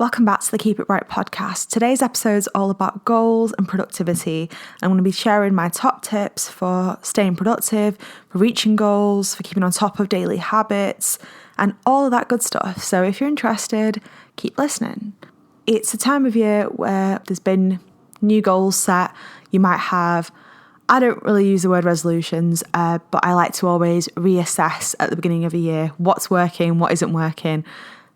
Welcome back to the Keep It Right podcast. Today's episode is all about goals and productivity. I'm going to be sharing my top tips for staying productive, for reaching goals, for keeping on top of daily habits, and all of that good stuff. So if you're interested, keep listening. It's a time of year where there's been new goals set. You might have, I don't really use the word resolutions, but I like to always reassess at the beginning of a year what's working, what isn't working,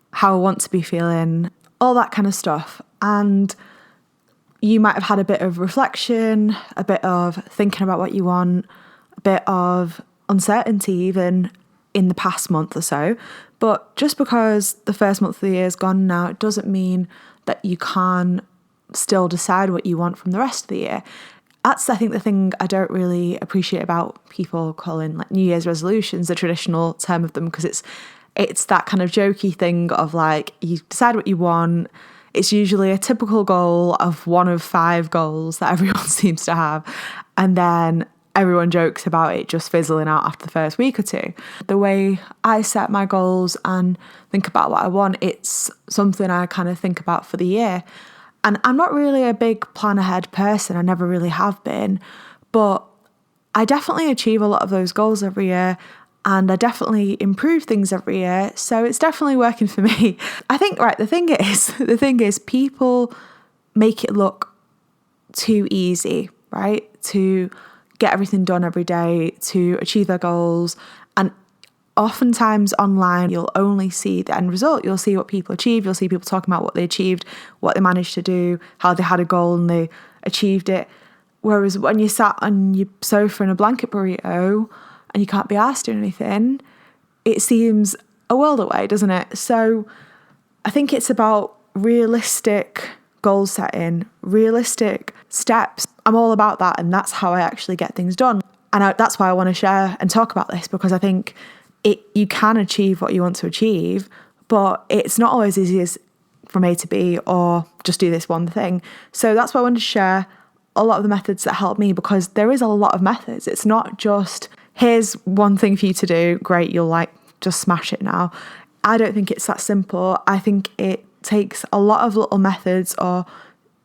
how I want to be feeling, all that kind of stuff. And you might have had a bit of reflection, a bit of thinking about what you want, a bit of uncertainty even in the past month or so. But just because the first month of the year is gone now, it doesn't mean that you can't still decide what you want from the rest of the year. That's, I think, the thing I don't really appreciate about people calling like New Year's resolutions, the traditional term of them, because it's that kind of jokey thing of like, you decide what you want. It's usually a typical goal of one of 5 goals that everyone seems to have. And then everyone jokes about it just fizzling out after the first week or two. The way I set my goals and think about what I want, it's something I kind of think about for the year. And I'm not really a big plan ahead person. I never really have been. But I definitely achieve a lot of those goals every year. And I definitely improve things every year. So it's definitely working for me. I think, the thing is people make it look too easy, right? To get everything done every day, to achieve their goals. And oftentimes online, you'll only see the end result. You'll see what people achieve. You'll see people talking about what they achieved, what they managed to do, how they had a goal and they achieved it. Whereas when you sat on your sofa in a blanket burrito, and you can't be asked doing anything, it seems a world away, doesn't it? So I think it's about realistic goal setting, realistic steps. I'm all about that, and that's how I actually get things done. And that's why I want to share and talk about this, because I think you can achieve what you want to achieve, but it's not always easy as from A to B or just do this one thing. So that's why I wanted to share a lot of the methods that help me, because there is a lot of methods. It's not just, here's one thing for you to do, great, you'll just smash it now. I don't think it's that simple. I think it takes a lot of little methods or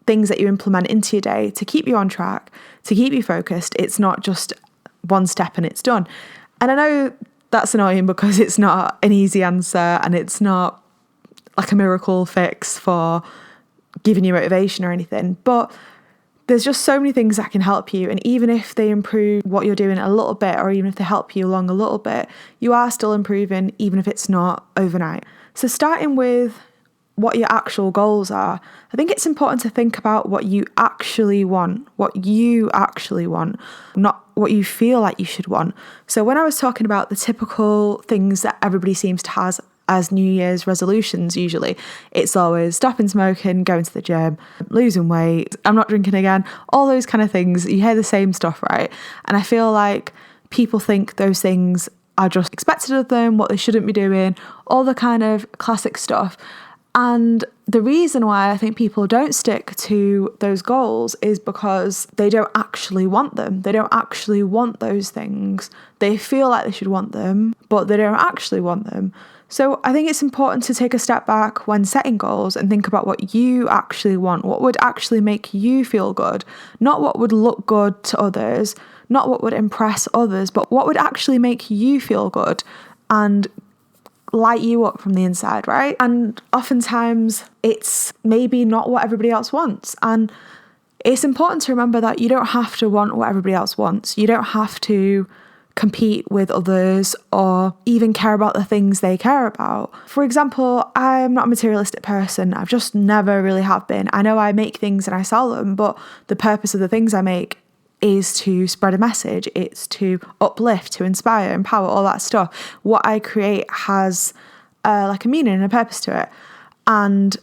things that you implement into your day to keep you on track, to keep you focused. It's not just one step and it's done. And I know that's annoying because it's not an easy answer and it's not like a miracle fix for giving you motivation or anything, but there's just so many things that can help you. And even if they improve what you're doing a little bit, or even if they help you along a little bit, you are still improving, even if it's not overnight. So starting with what your actual goals are, I think it's important to think about what you actually want, not what you feel like you should want. So when I was talking about the typical things that everybody seems to have as New Year's resolutions, usually it's always stopping smoking, going to the gym, losing weight, I'm not drinking again, all those kind of things. You hear the same stuff, right? And I feel like people think those things are just expected of them, what they shouldn't be doing, all the kind of classic stuff. And the reason why I think people don't stick to those goals is because they don't actually want them. They don't actually want those things. They feel like they should want them, but they don't actually want them. So I think it's important to take a step back when setting goals and think about what you actually want, what would actually make you feel good, not what would look good to others, not what would impress others, but what would actually make you feel good and light you up from the inside, right? And oftentimes it's maybe not what everybody else wants. And it's important to remember that you don't have to want what everybody else wants. You don't have to compete with others or even care about the things they care about. For example, I'm not a materialistic person. I've just never really have been. I know I make things and I sell them, but the purpose of the things I make is to spread a message. It's to uplift, to inspire, empower, all that stuff. What I create has a meaning and a purpose to it. And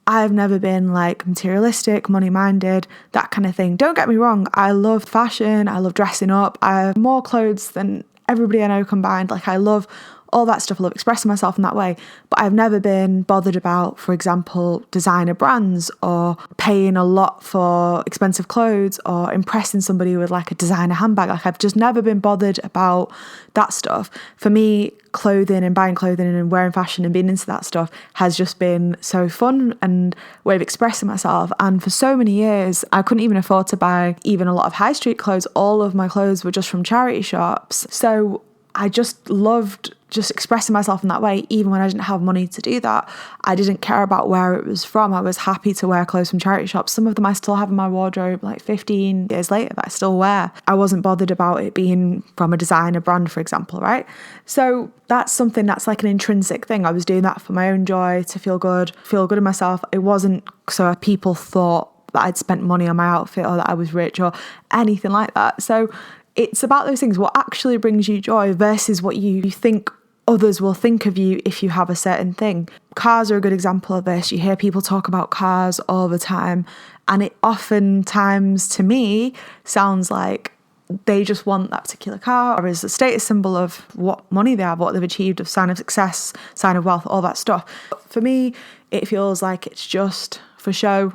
I've never been materialistic, money-minded, that kind of thing. Don't get me wrong, I love fashion, I love dressing up. I have more clothes than everybody I know combined. I love all that stuff. I love expressing myself in that way. But I've never been bothered about, for example, designer brands or paying a lot for expensive clothes or impressing somebody with like a designer handbag. Like I've just never been bothered about that stuff. For me, clothing and buying clothing and wearing fashion and being into that stuff has just been so fun and way of expressing myself. And for so many years, I couldn't even afford to buy even a lot of high street clothes. All of my clothes were just from charity shops. So I just loved just expressing myself in that way. Even when I didn't have money to do that, I didn't care about where it was from. I was happy to wear clothes from charity shops. Some of them I still have in my wardrobe like 15 years later that I still wear. I wasn't bothered about it being from a designer brand, for example, right? So that's something that's like an intrinsic thing. I was doing that for my own joy, to feel good in myself. It wasn't so people thought that I'd spent money on my outfit or that I was rich or anything like that. So it's about those things, what actually brings you joy versus what you think others will think of you if you have a certain thing. Cars are a good example of this. You hear people talk about cars all the time, and it oftentimes, to me, sounds like they just want that particular car or as a status symbol of what money they have, what they've achieved, of sign of success, sign of wealth, all that stuff. For me, it feels like it's just for show.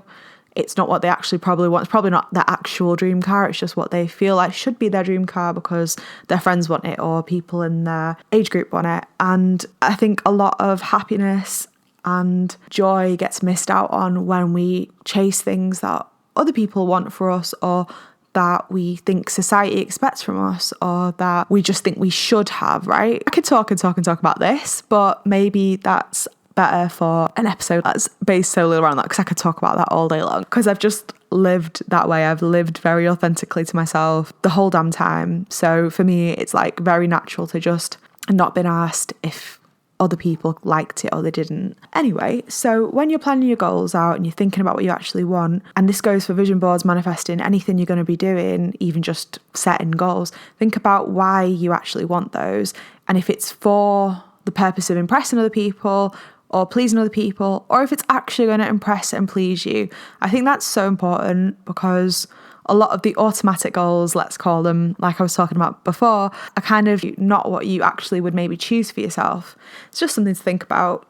It's not what they actually probably want. It's probably not their actual dream car. It's just what they feel like should be their dream car because their friends want it or people in their age group want it. And I think a lot of happiness and joy gets missed out on when we chase things that other people want for us, or that we think society expects from us, or that we just think we should have, right? I could talk about this, but maybe that's better for an episode that's based solely around that, because I could talk about that all day long, because I've just lived that way. I've lived very authentically to myself the whole damn time. So for me, it's like very natural to just not been asked if other people liked it or they didn't. Anyway, so when you're planning your goals out and you're thinking about what you actually want, and this goes for vision boards, manifesting, anything you're going to be doing, even just setting goals, think about why you actually want those. And if it's for the purpose of impressing other people or pleasing other people, or if it's actually going to impress and please you. I think that's so important, because a lot of the automatic goals, let's call them, like I was talking about before, are kind of not what you actually would maybe choose for yourself. It's just something to think about.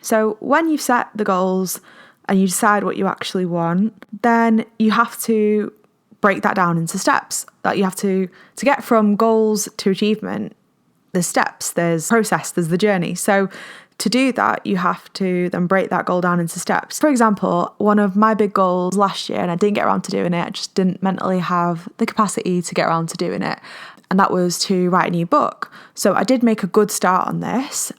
So when you've set the goals and you decide what you actually want, then you have to break that down into steps. That you have to get from goals to achievement. There's steps, there's process, there's the journey. So to do that, you have to then break that goal down into steps. For example, one of my big goals last year, and I didn't get around to doing it, I just didn't mentally have the capacity to get around to doing it, and that was to write a new book. So I did make a good start on this,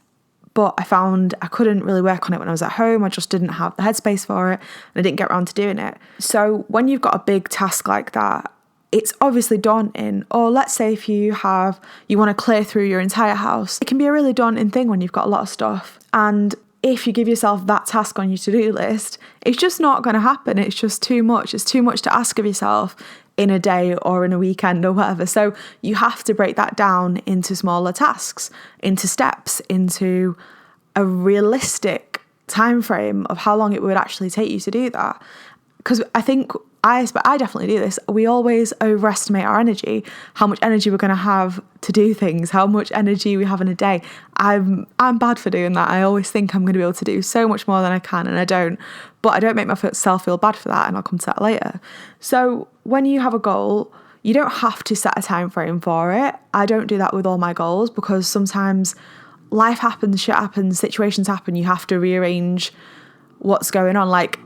but I found I couldn't really work on it when I was at home. I just didn't have the headspace for it, and I didn't get around to doing it. So when you've got a big task like that, it's obviously daunting. Or let's say if you want to clear through your entire house, it can be a really daunting thing when you've got a lot of stuff. And if you give yourself that task on your to-do list, it's just not going to happen. It's just too much. It's too much to ask of yourself in a day or in a weekend or whatever. So you have to break that down into smaller tasks, into steps, into a realistic time frame of how long it would actually take you to do that. Because I think I definitely do this. We always overestimate our energy, how much energy we're going to have to do things, how much energy we have in a day. I'm bad for doing that. I always think I'm going to be able to do so much more than I can, and I don't. But I don't make myself feel bad for that, and I'll come to that later. So when you have a goal, you don't have to set a time frame for it. I don't do that with all my goals, because sometimes life happens, shit happens, situations happen. You have to rearrange what's going on. Like,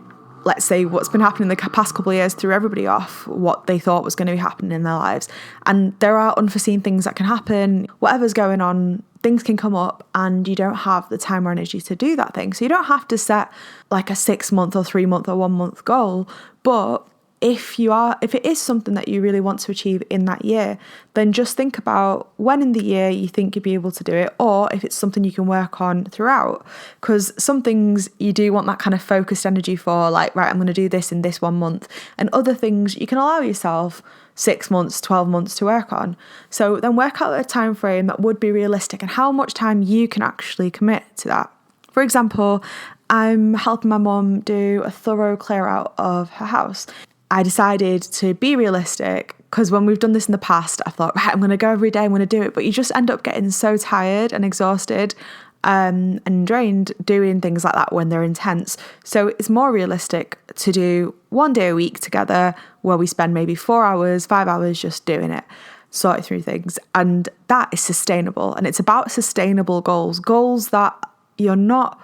let's say what's been happening the past couple of years threw everybody off what they thought was going to be happening in their lives. And there are unforeseen things that can happen. Whatever's going on, things can come up, and you don't have the time or energy to do that thing. So you don't have to set like a 6-month or 3-month or 1-month goal. But if it is something that you really want to achieve in that year, then just think about when in the year you think you'd be able to do it, or if it's something you can work on throughout. Because some things you do want that kind of focused energy for, like, right, I'm going to do this in this 1 month. And other things you can allow yourself 6 months, 12 months to work on. So then work out a time frame that would be realistic and how much time you can actually commit to that. For example, I'm helping my mum do a thorough clear out of her house. I decided to be realistic, because when we've done this in the past, I thought, right, I'm going to go every day, I'm going to do it. But you just end up getting so tired and exhausted and drained doing things like that when they're intense. So it's more realistic to do 1 day a week together where we spend maybe 4 hours, 5 hours just doing it, sorting through things. And that is sustainable. And it's about sustainable goals that you're not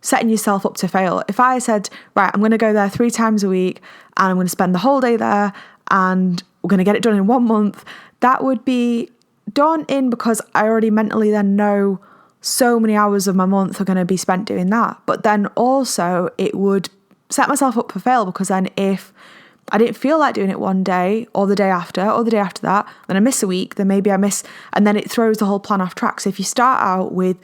setting yourself up to fail. If I said, right, I'm going to go there 3 times a week and I'm going to spend the whole day there and we're going to get it done in 1 month, that would be daunting because I already mentally then know so many hours of my month are going to be spent doing that. But then also it would set myself up for fail, because then if I didn't feel like doing it one day or the day after or the day after that, then I miss a week, then maybe I miss, and then it throws the whole plan off track. So if you start out with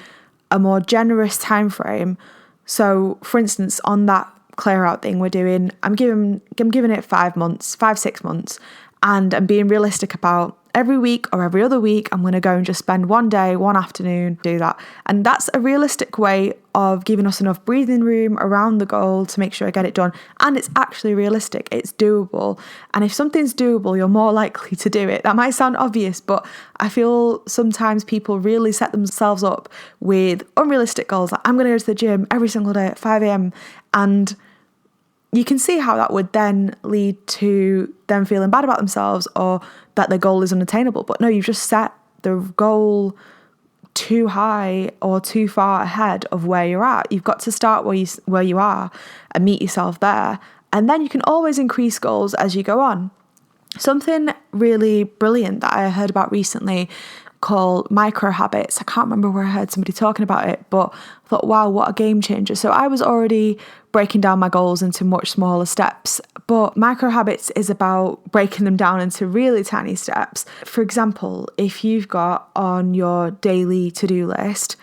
a more generous time frame, so for instance, on that clear out thing we're doing, I'm giving it 5 months, 5-6 months, and I'm being realistic about every week or every other week, I'm going to go and just spend 1 day, 1 afternoon, do that. And that's a realistic way of giving us enough breathing room around the goal to make sure I get it done. And it's actually realistic. It's doable. And if something's doable, you're more likely to do it. That might sound obvious, but I feel sometimes people really set themselves up with unrealistic goals. Like, I'm going to go to the gym every single day at 5 a.m. And you can see how that would then lead to them feeling bad about themselves or that their goal is unattainable. But no, you've just set the goal too high or too far ahead of where you're at. You've got to start where you are and meet yourself there. And then you can always increase goals as you go on. Something really brilliant that I heard about recently called micro habits. I can't remember where I heard somebody talking about it, but I thought, wow, what a game changer. So I was already breaking down my goals into much smaller steps, but micro habits is about breaking them down into really tiny steps. For example, if you've got on your daily to-do list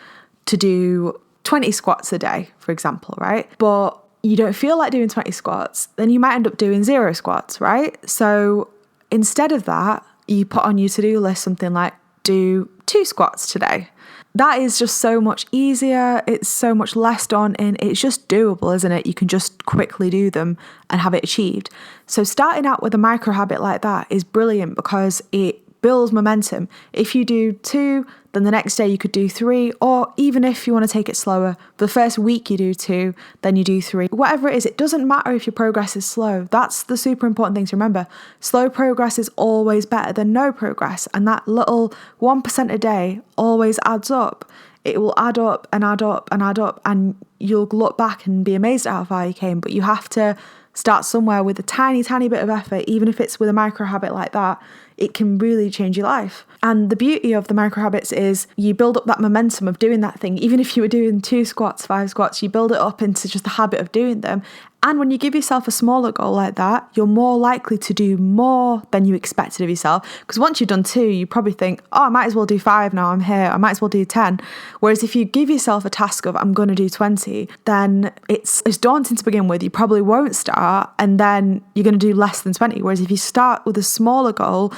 to do 20 squats a day, for example, right? But you don't feel like doing 20 squats, then you might end up doing 0 squats, right? So instead of that, you put on your to-do list something like do 2 squats today. That is just so much easier. It's so much less daunting. It's just doable, isn't it? You can just quickly do them and have it achieved. So starting out with a micro habit like that is brilliant because it builds momentum. If you do 2, then the next day you could do 3, or even if you want to take it slower, the first week you do 2, then you do 3. Whatever it is, it doesn't matter if your progress is slow. That's the super important thing to remember. Slow progress is always better than no progress, and that little 1% a day always adds up. It will add up and add up and add up, and you'll look back and be amazed at how far you came. But you have to start somewhere with a tiny, tiny bit of effort. Even if it's with a micro habit like that, it can really change your life. And the beauty of the micro habits is you build up that momentum of doing that thing. Even if you were doing 2 squats, 5 squats, you build it up into just the habit of doing them. And when you give yourself a smaller goal like that, you're more likely to do more than you expected of yourself. Because once you've done 2, you probably think, oh, I might as well do 5 now, I'm here. I might as well do 10. Whereas if you give yourself a task of, I'm going to do 20, then it's daunting to begin with. You probably won't start, and then you're going to do less than 20. Whereas if you start with a smaller goal,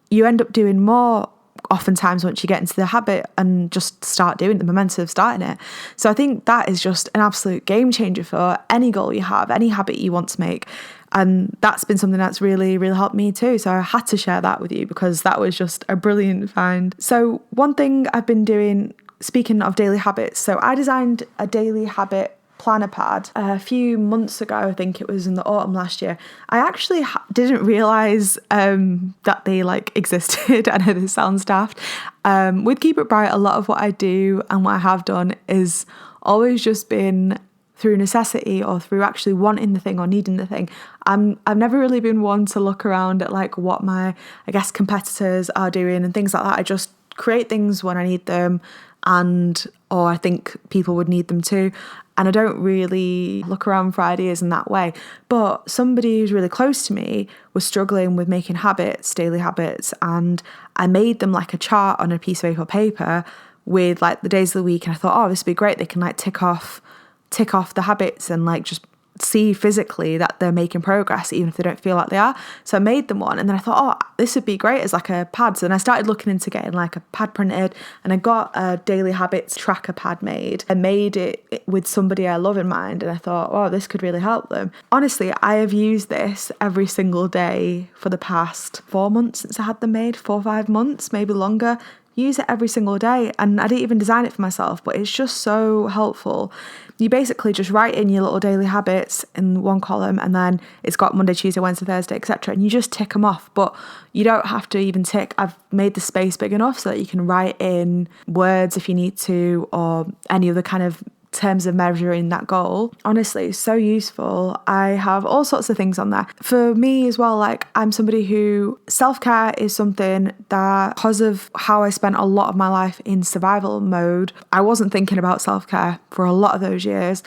you end up doing more oftentimes once you get into the habit and just start doing the momentum of starting it. So I think that is just an absolute game changer for any goal you have, any habit you want to make. And that's been something that's really, really helped me too. So I had to share that with you because that was just a brilliant find. So one thing I've been doing, speaking of daily habits, so I designed a daily habit planner pad a few months ago. I think it was in the autumn last year. I actually didn't realise that they existed. I know this sounds daft. With Keep It Bright, a lot of what I do and what I have done is always just been through necessity or through actually wanting the thing or needing the thing. I've never really been one to look around at what my, competitors are doing and things like that. I just create things when I need them or I think people would need them too. And I don't really look around for ideas in that way. But somebody who's really close to me was struggling with making habits, daily habits, and I made them a chart on a piece of A4 paper with the days of the week. And I thought, oh, this would be great. They can tick off the habits and just see physically that they're making progress, even if they don't feel like they are. So I made them one, and then I thought, oh, this would be great as like a pad. So then I started looking into getting like a pad printed, and I got a daily habits tracker pad made. I made it with somebody I love in mind, and I thought, oh, this could really help them. Honestly, I have used this every single day for the past 4 months since I had them made, 4 or 5 months, maybe longer. Use it every single day, and I didn't even design it for myself, but it's just so helpful. You basically just write in your little daily habits in one column, and then it's got Monday, Tuesday, Wednesday, Thursday, etc., and you just tick them off. But you don't have to even tick. I've made the space big enough so that you can write in words if you need to, or any other kind of terms of measuring that goal. Honestly, so useful. I have all sorts of things on there. For me as well, like, I'm somebody who self-care is something that, because of how I spent a lot of my life in survival mode, I wasn't thinking about self-care for a lot of those years,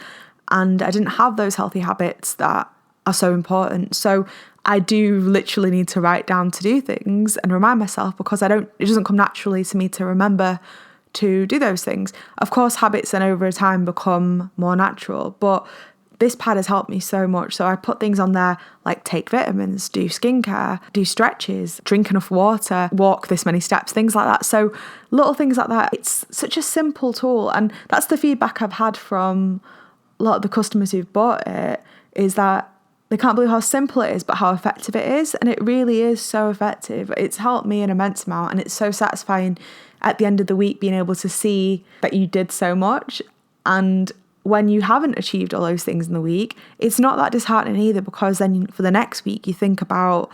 and I didn't have those healthy habits that are so important. So I do literally need to write down to do things and remind myself, because it doesn't come naturally to me to remember to do those things. Of course, habits then over time become more natural, but this pad has helped me so much. So I put things on there like take vitamins, do skincare, do stretches, drink enough water, walk this many steps, things like that. So little things like that. It's such a simple tool, and that's the feedback I've had from a lot of the customers who've bought it, is that they can't believe how simple it is, but how effective it is. And it really is so effective. It's helped me an immense amount, and it's so satisfying at the end of the week being able to see that you did so much. And when you haven't achieved all those things in the week, it's not that disheartening either, because then for the next week you think about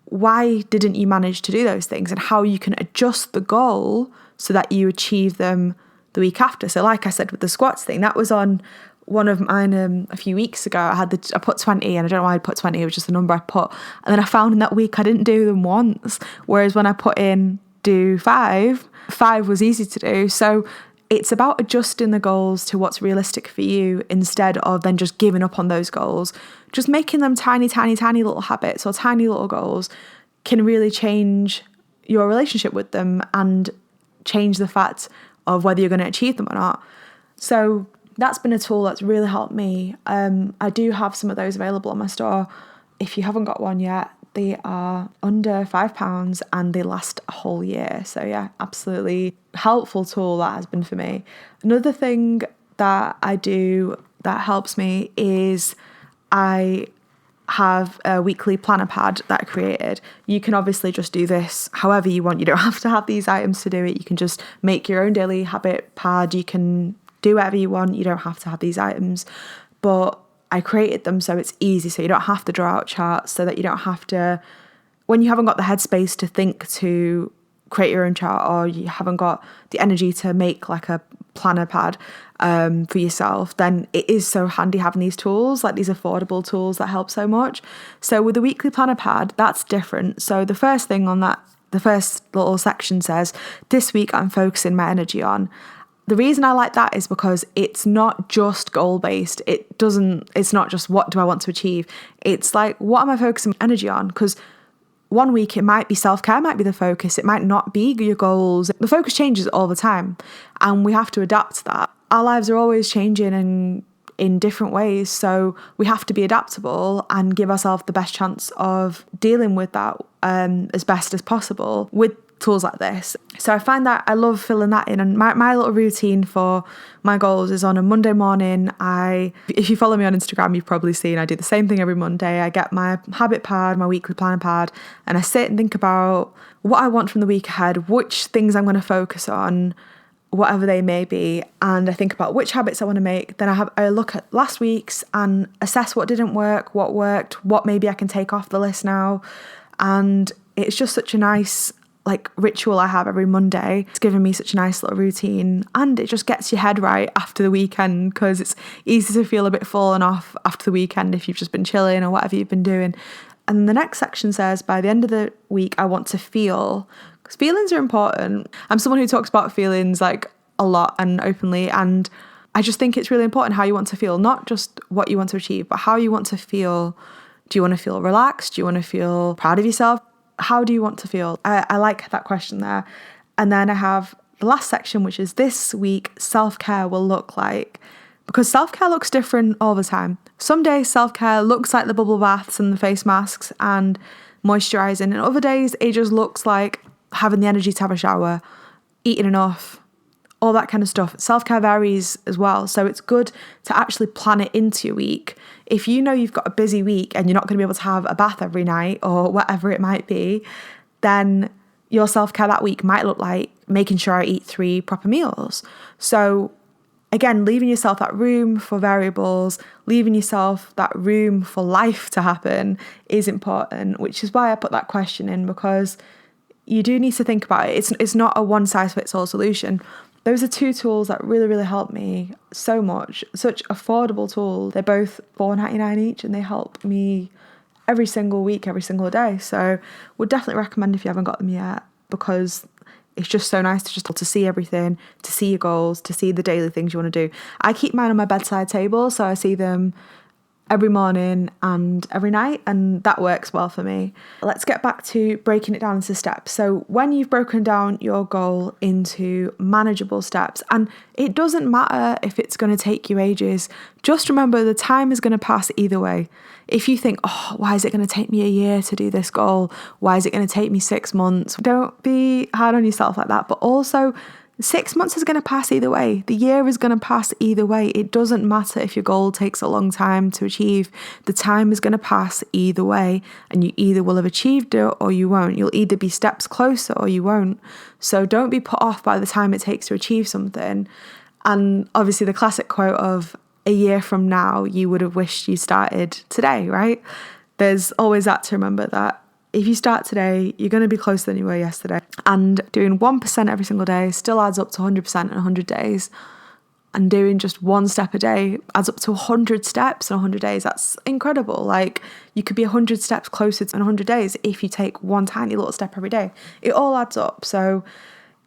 why didn't you manage to do those things, and how you can adjust the goal so that you achieve them the week after. So like I said with the squats thing, that was on one of mine a few weeks ago. I put 20, and I don't know why I put 20, it was just the number I put. And then I found in that week I didn't do them once, whereas when I put in do 5 was easy to do. So it's about adjusting the goals to what's realistic for you, instead of then just giving up on those goals. Just making them tiny, tiny, tiny little habits or tiny little goals can really change your relationship with them and change the fact of whether you're going to achieve them or not. So that's been a tool that's really helped me. I do have some of those available on my store. If you haven't got one yet, they are under £5 and they last a whole year. So yeah, absolutely helpful tool that has been for me. Another thing that I do that helps me is I have a weekly planner pad that I created. You can obviously just do this however you want. You don't have to have these items to do it. You can just make your own daily habit pad. You can do whatever you want. You don't have to have these items. But I created them so it's easy, so you don't have to draw out charts, so that you don't have to, when you haven't got the headspace to think to create your own chart, or you haven't got the energy to make like a planner pad for yourself, then it is so handy having these tools, like these affordable tools that help so much. So with the weekly planner pad, that's different. So the first thing on that, the first little section says, this week I'm focusing my energy on. The reason I like that is because it's not just goal-based. It's not just what do I want to achieve. It's like, what am I focusing my energy on? Because one week it might be self-care, might be the focus. It might not be your goals. The focus changes all the time, and we have to adapt to that. Our lives are always changing and in different ways, so we have to be adaptable and give ourselves the best chance of dealing with that as best as possible with tools like this. So I find that I love filling that in, and my little routine for my goals is on a Monday morning. If you follow me on Instagram, you've probably seen I do the same thing every Monday. I get my habit pad, my weekly planner pad, and I sit and think about what I want from the week ahead, which things I'm going to focus on, whatever they may be, and I think about which habits I want to make. Then I look at last week's and assess what didn't work, what worked, what maybe I can take off the list now. And it's just such a nice ritual I have every Monday. It's given me such a nice little routine, and it just gets your head right after the weekend, because it's easy to feel a bit fallen off after the weekend if you've just been chilling or whatever you've been doing. And the next section says, by the end of the week, I want to feel, because feelings are important. I'm someone who talks about feelings a lot and openly, and I just think it's really important how you want to feel, not just what you want to achieve, but how you want to feel. Do you want to feel relaxed? Do you want to feel proud of yourself? How do you want to feel? I like that question there. And then I have the last section, which is this week, self-care will look like because self-care looks different all the time. Some days self-care looks like the bubble baths and the face masks and moisturising, and other days it just looks like having the energy to have a shower, eating enough, all that kind of stuff. Self-care varies as well, so it's good to actually plan it into your week. If you know you've got a busy week and you're not going to be able to have a bath every night or whatever it might be, then your self-care that week might look like making sure I eat 3 proper meals. So again, leaving yourself that room for variables, leaving yourself that room for life to happen is important, which is why I put that question in, because you do need to think about it. It's not a one-size-fits-all solution. Those are 2 tools that really, really help me so much. Such affordable tools. They're both $4.99 each, and they help me every single week, every single day. So would definitely recommend if you haven't got them yet, because it's just so nice to see everything, to see your goals, to see the daily things you want to do. I keep mine on my bedside table, so I see them every morning and every night, and that works well for me. Let's get back to breaking it down into steps. So when you've broken down your goal into manageable steps, and it doesn't matter if it's going to take you ages, just remember the time is going to pass either way. If you think, oh, why is it going to take me a year to do this goal? Why is it going to take me 6 months? Don't be hard on yourself like that. But also, 6 months is going to pass either way. The year is going to pass either way. It doesn't matter if your goal takes a long time to achieve. The time is going to pass either way, and you either will have achieved it or you won't. You'll either be steps closer or you won't. So don't be put off by the time it takes to achieve something. And obviously the classic quote of, a year from now, you would have wished you started today, right? There's always that to remember, that if you start today, you're going to be closer than you were yesterday. And doing 1% every single day still adds up to 100% in 100 days. And doing just 1 step a day adds up to 100 steps in 100 days. That's incredible. Like, you could be 100 steps closer in 100 days if you take 1 tiny little step every day. It all adds up. So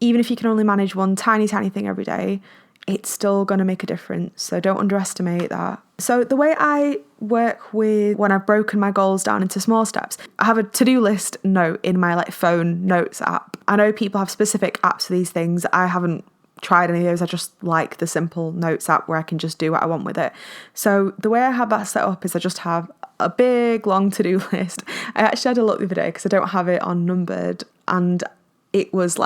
even if you can only manage 1 tiny thing every day, it's still going to make a difference. So don't underestimate that. So the way I work with when I've broken my goals down into small steps, I have a to-do list note in my phone notes app. I know people have specific apps for these things. I haven't tried any of those. I just like the simple notes app where I can just do what I want with it. So the way I have that set up is I just have a big long to-do list. I actually had a look the other day because I don't have it on numbered, and it was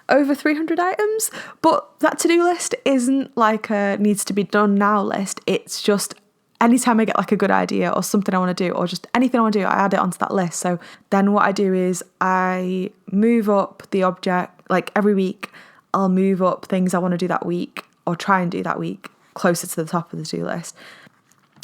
over 300 items, but that to-do list isn't like a needs to be done now list. It's just anytime I get a good idea or something I want to do, or just anything I want to do, I add it onto that list. So then what I do is I move up the object, every week I'll move up things I want to do that week, or try and do that week, closer to the top of the to-do list.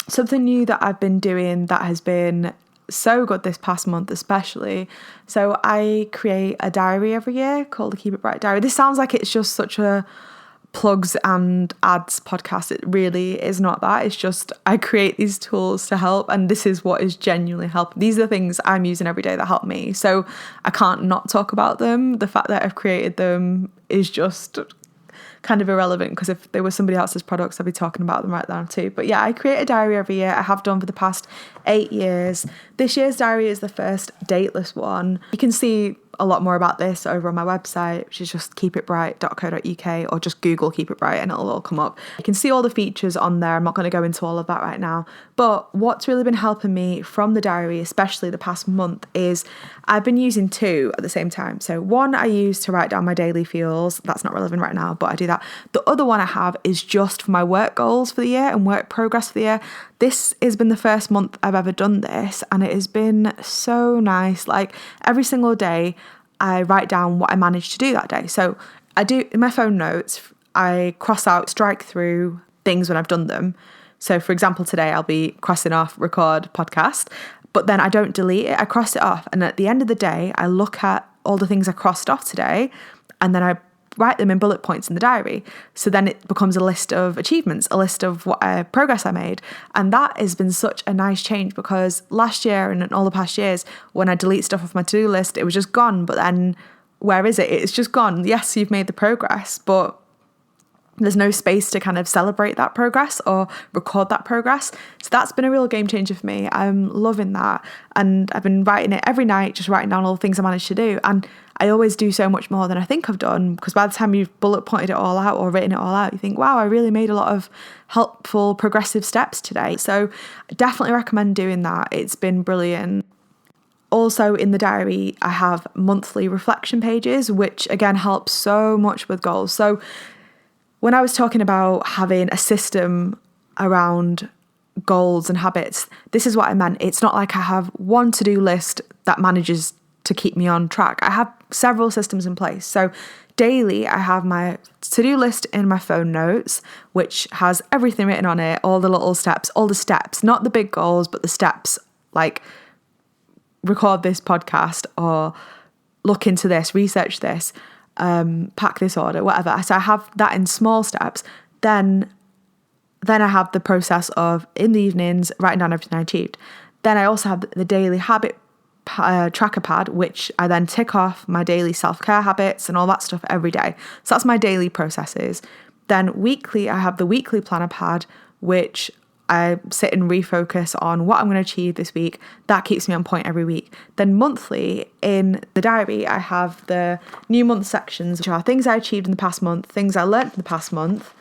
Something new that I've been doing that has been so good this past month especially. So I create a diary every year called the Keep It Bright Diary. This sounds like it's just such a plugs and ads podcast. It really is not that. It's just I create these tools to help, and this is what is genuinely helping. These are the things I'm using every day that help me. So I can't not talk about them. The fact that I've created them is just kind of irrelevant, because if they were somebody else's products, I'd be talking about them right now too. But yeah, I create a diary every year. I have done for the past 8 years. This year's diary is the first dateless one. You can see a lot more about this over on my website, which is just keepitbright.co.uk, or just Google Keep It Bright and it'll all come up. You can see all the features on there. I'm not going to go into all of that right now. But what's really been helping me from the diary, especially the past month, is I've been using 2 at the same time. So one I use to write down my daily feels. That's not relevant right now, but I do that. The other one I have is just for my work goals for the year and work progress for the year. This has been the first month I've ever done this, and it has been so nice. Every single day I write down what I managed to do that day. So I do in my phone notes, I cross out, strike through things when I've done them. So for example, today I'll be crossing off record podcast, but then I don't delete it. I cross it off, and at the end of the day, I look at all the things I crossed off today, and then I write them in bullet points in the diary. So then it becomes a list of achievements, a list of what progress I made. And that has been such a nice change, because last year and all the past years, when I delete stuff off my to-do list, it was just gone. But then where is it? It's just gone. Yes, you've made the progress, but there's no space to kind of celebrate that progress or record that progress. So that's been a real game changer for me. I'm loving that. And I've been writing it every night, just writing down all the things I managed to do. And I always do so much more than I think I've done, because by the time you've bullet pointed it all out or written it all out, you think, wow, I really made a lot of helpful progressive steps today. So I definitely recommend doing that. It's been brilliant. Also in the diary, I have monthly reflection pages, which again helps so much with goals. So when I was talking about having a system around goals and habits, this is what I meant. It's not like I have one to-do list that manages to keep me on track. I have several systems in place. So daily, I have my to-do list in my phone notes, which has everything written on it, all the little steps, not the big goals, but the steps, like record this podcast or look into this, research this, pack this order, whatever. So I have that in small steps. Then I have the process of, in the evenings, writing down everything I achieved. Then I also have the daily habit tracker pad, which I then tick off my daily self-care habits and all that stuff every day. So that's my daily processes. Then weekly, I have the weekly planner pad, which I sit and refocus on what I'm going to achieve this week. That keeps me on point every week. Then monthly in the diary, I have the new month sections, which are things I achieved in the past month, things I learned in the past month.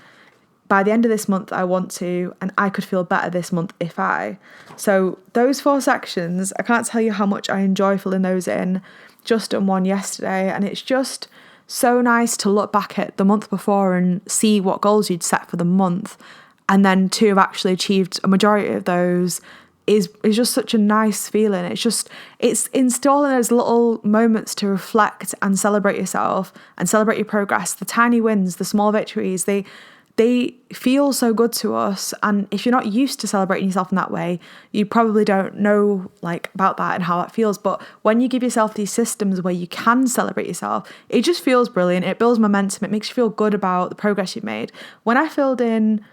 By the end of this month, I want to, and I could feel better this month if I. So those 4 sections, I can't tell you how much I enjoy filling those in. Just done one yesterday, and it's just so nice to look back at the month before and see what goals you'd set for the month, and then to have actually achieved a majority of those is just such a nice feeling. It's installing those little moments to reflect and celebrate yourself and celebrate your progress, the tiny wins, the small victories. They feel so good to us, and if you're not used to celebrating yourself in that way, you probably don't know about that and how that feels. But when you give yourself these systems where you can celebrate yourself, it just feels brilliant. It builds momentum. It makes you feel good about the progress you've made. When I filled in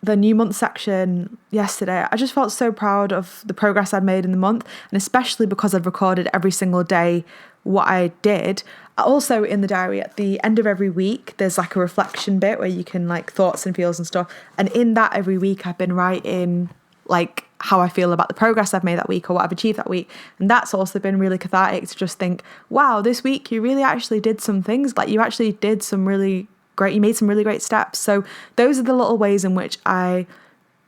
the new month section yesterday, I just felt so proud of the progress I'd made in the month, and especially because I'd recorded every single day what I did. Also in the diary, at the end of every week, there's a reflection bit where you can thoughts and feels and stuff. And in that every week, I've been writing how I feel about the progress I've made that week or what I've achieved that week. And that's also been really cathartic to just think, wow, this week you really actually did some things. You actually did some really great, you made some really great steps. So those are the little ways in which I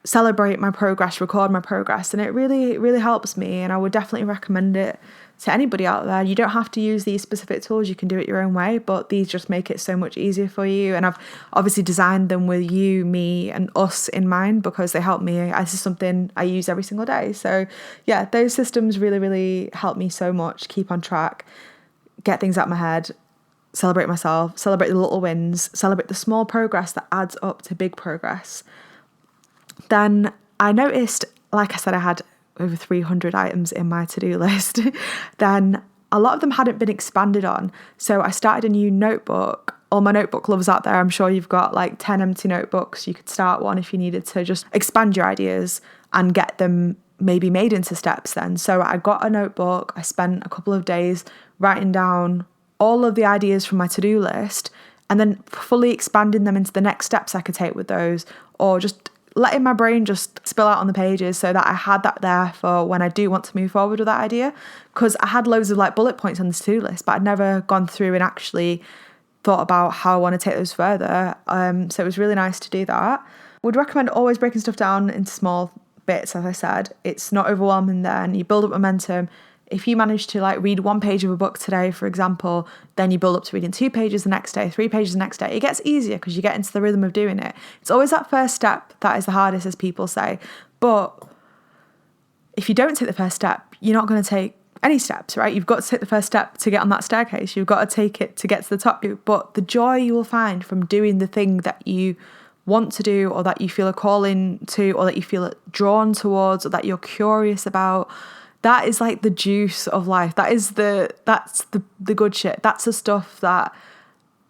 celebrate my progress, record my progress. And it really, really helps me. And I would definitely recommend it to anybody out there. You don't have to use these specific tools. You can do it your own way, but these just make it so much easier for you. And I've obviously designed them with you, me, and us in mind, because they help me. This is something I use every single day. So yeah, those systems really, really help me so much, keep on track, get things out of my head, celebrate myself, celebrate the little wins, celebrate the small progress that adds up to big progress. Then I noticed, like I said, I had over 300 items in my to-do list. Then a lot of them hadn't been expanded on. So I started a new notebook. All my notebook lovers out there, I'm sure you've got 10 empty notebooks. You could start one if you needed to just expand your ideas and get them maybe made into steps then. So I got a notebook. I spent a couple of days writing down all of the ideas from my to-do list and then fully expanding them into the next steps I could take with those, or just letting my brain just spill out on the pages so that I had that there for when I do want to move forward with that idea. Because I had loads of bullet points on the to-do list, but I'd never gone through and actually thought about how I want to take those further. So it was really nice to do that. Would recommend always breaking stuff down into small bits, as I said. It's not overwhelming then. You build up momentum. If you manage to read 1 page of a book today, for example, then you build up to reading 2 pages the next day, 3 pages the next day. It gets easier because you get into the rhythm of doing it. It's always that first step that is the hardest, as people say. But if you don't take the first step, you're not going to take any steps, right? You've got to take the first step to get on that staircase. You've got to take it to get to the top. But the joy you will find from doing the thing that you want to do, or that you feel a calling to, or that you feel drawn towards, or that you're curious about, that is the juice of life. That's the good shit. That's the stuff that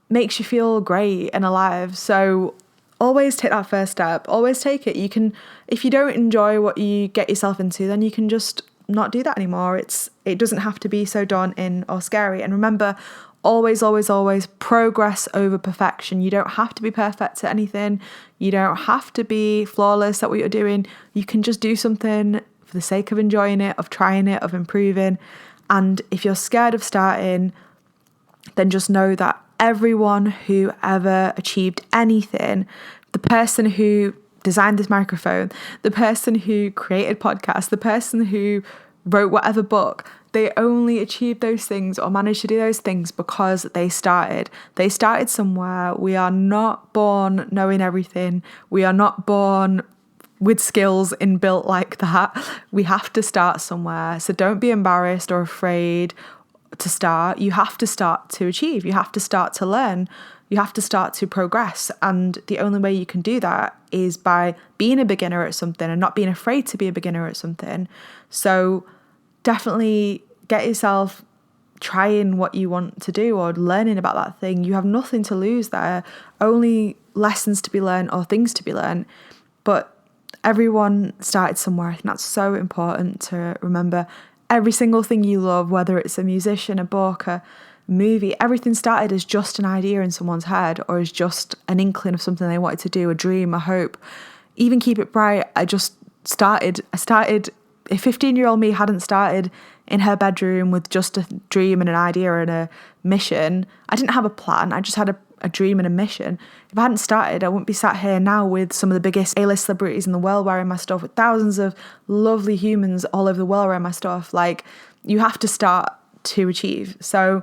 makes you feel great and alive. So always take that first step. Always take it. You can, if you don't enjoy what you get yourself into, then you can just not do that anymore. It doesn't have to be so daunting or scary. And remember, Always, always, always progress over perfection. You don't have to be perfect at anything. You don't have to be flawless at what you're doing. You can just do something for the sake of enjoying it, of trying it, of improving. And if you're scared of starting, then just know that everyone who ever achieved anything, the person who designed this microphone, the person who created podcasts, the person who wrote whatever book, they only achieved those things or managed to do those things because they started. They started somewhere. We are not born knowing everything. We are not born with skills inbuilt like that. We have to start somewhere. So don't be embarrassed or afraid to start. You have to start to achieve. You have to start to learn. You have to start to progress. And the only way you can do that is by being a beginner at something and not being afraid to be a beginner at something. So definitely get yourself trying what you want to do or learning about that thing. You have nothing to lose there, only lessons to be learned or things to be learned. But everyone started somewhere. I think that's so important to remember. Every single thing you love, whether it's a musician, a book, a movie, everything started as just an idea in someone's head or as just an inkling of something they wanted to do, a dream, a hope. Even Keep It Bright, I started, if 15-year-old me hadn't started in her bedroom with just a dream and an idea and a mission, I didn't have a plan, I just had a dream and a mission. If I hadn't started, I wouldn't be sat here now with some of the biggest A-list celebrities in the world wearing my stuff, with thousands of lovely humans all over the world wearing my stuff. Like, you have to start to achieve. So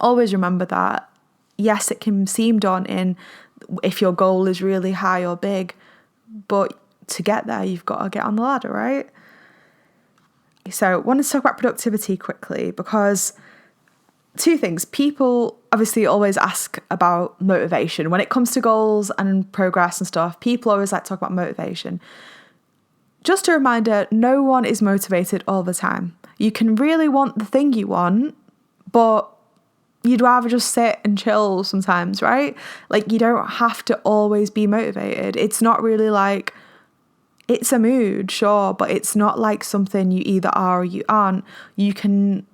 always remember that. Yes, it can seem daunting if your goal is really high or big, but to get there, you've got to get on the ladder, right? So I wanted to talk about productivity quickly because two things. People obviously always ask about motivation. When it comes to goals and progress and stuff, people always like to talk about motivation. Just a reminder, no one is motivated all the time. You can really want the thing you want, but you'd rather just sit and chill sometimes, right? Like, you don't have to always be motivated. It's not really like, it's a mood, sure, but it's not like something you either are or you aren't. You can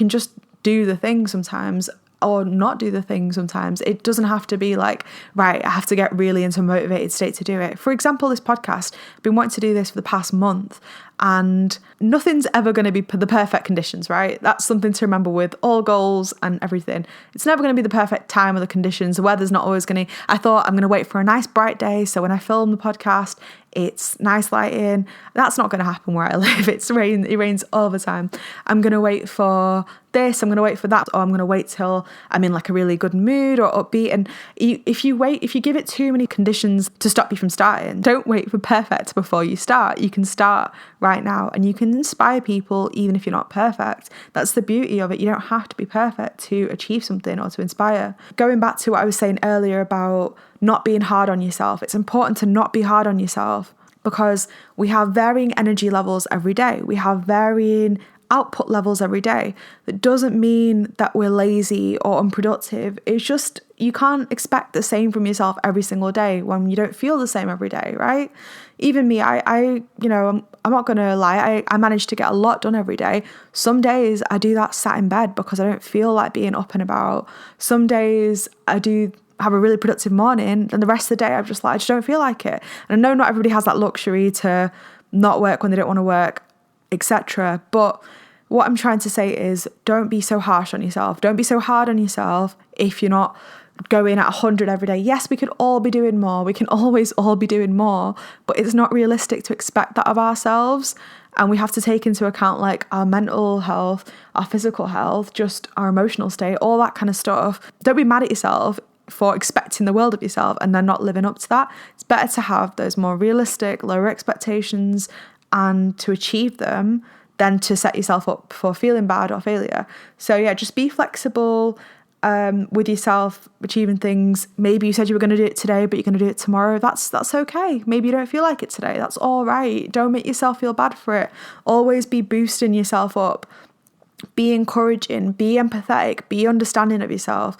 just do the thing sometimes or not do the thing sometimes. It doesn't have to be like, right, I have to get really into a motivated state to do it. For example, this podcast, I've been wanting to do this for the past month and nothing's ever going to be the perfect conditions, right? That's something to remember with all goals and everything. It's never going to be the perfect time or the conditions. The weather's not always going to, I thought I'm going to wait for a nice bright day. So when I film the podcast, it's nice lighting. That's not going to happen where I live. It rains all the time. I'm going to wait for this, I'm going to wait for that, or I'm going to wait till I'm in like a really good mood or upbeat. And if you give it too many conditions to stop you from starting, don't wait for perfect before you start. You can start right now and you can inspire people even if you're not perfect. That's the beauty of it. You don't have to be perfect to achieve something or to inspire. Going back to what I was saying earlier about not being hard on yourself, it's important to not be hard on yourself because we have varying energy levels every day. We have varying output levels every day. That doesn't mean that we're lazy or unproductive. It's just you can't expect the same from yourself every single day when you don't feel the same every day, right? Even me, I'm not going to lie, I manage to get a lot done every day. Some days I do that sat in bed because I don't feel like being up and about. Some days I do have a really productive morning and the rest of the day I just don't feel like it. And I know not everybody has that luxury to not work when they don't want to work, etc. But what I'm trying to say is don't be so harsh on yourself. Don't be so hard on yourself if you're not going at 100 every day. Yes, we could all be doing more. We can always all be doing more, but it's not realistic to expect that of ourselves. And we have to take into account like our mental health, our physical health, just our emotional state, all that kind of stuff. Don't be mad at yourself for expecting the world of yourself and then not living up to that. It's better to have those more realistic, lower expectations and to achieve them than to set yourself up for feeling bad or failure. So yeah, just be flexible with yourself, achieving things. Maybe you said you were going to do it today, but you're going to do it tomorrow. That's okay. Maybe you don't feel like it today. That's all right. Don't make yourself feel bad for it. Always be boosting yourself up. Be encouraging, be empathetic, be understanding of yourself.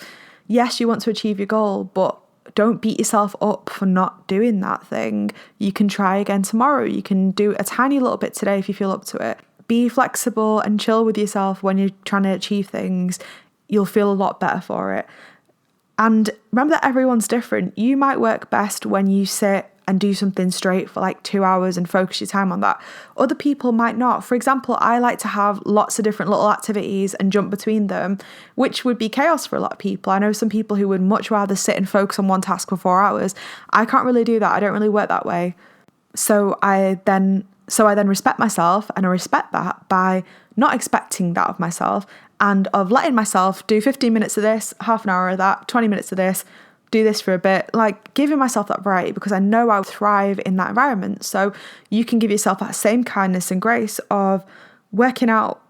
Yes, you want to achieve your goal, but don't beat yourself up for not doing that thing. You can try again tomorrow. You can do a tiny little bit today if you feel up to it. Be flexible and chill with yourself when you're trying to achieve things. you'll feel a lot better for it. And remember that everyone's different. You might work best when you sit and do something straight for like 2 hours and focus your time on that. Other people might not. For example, I like to have lots of different little activities and jump between them, which would be chaos for a lot of people. I know some people who would much rather sit and focus on one task for 4 hours. I can't really do that. I don't really work that way. So I then respect myself, and I respect that by not expecting that of myself and of letting myself do 15 minutes of this, half an hour of that, 20 minutes of this, do this for a bit, like giving myself that variety, because I know I thrive in that environment. So you can give yourself that same kindness and grace of working out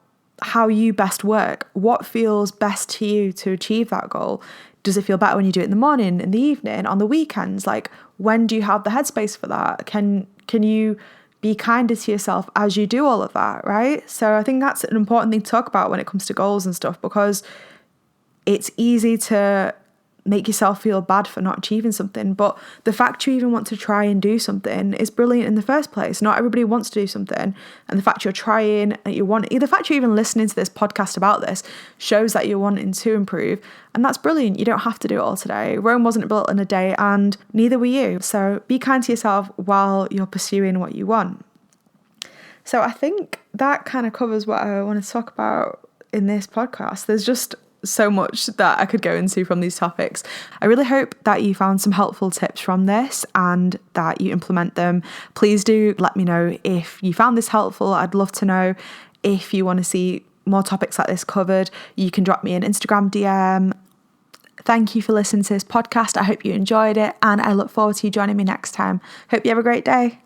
how you best work, what feels best to you to achieve that goal. Does it feel better when you do it in the morning, in the evening, on the weekends? Like, when do you have the headspace for that? Can you be kinder to yourself as you do all of that, right? So I think that's an important thing to talk about when it comes to goals and stuff, because it's easy to make yourself feel bad for not achieving something, but the fact you even want to try and do something is brilliant in the first place. Not everybody wants to do something, and the fact you're trying and the fact you're even listening to this podcast about this shows that you're wanting to improve, and that's brilliant. You don't have to do it all today. Rome wasn't built in a day, and neither were you. So be kind to yourself while you're pursuing what you want. So I think that kind of covers what I want to talk about in this podcast. There's just so much that I could go into from these topics. I really hope that you found some helpful tips from this and that you implement them. Please do let me know if you found this helpful. I'd love to know. If you want to see more topics like this covered, you can drop me an Instagram DM. Thank you for listening to this podcast. I hope you enjoyed it, and I look forward to you joining me next time. Hope you have a great day.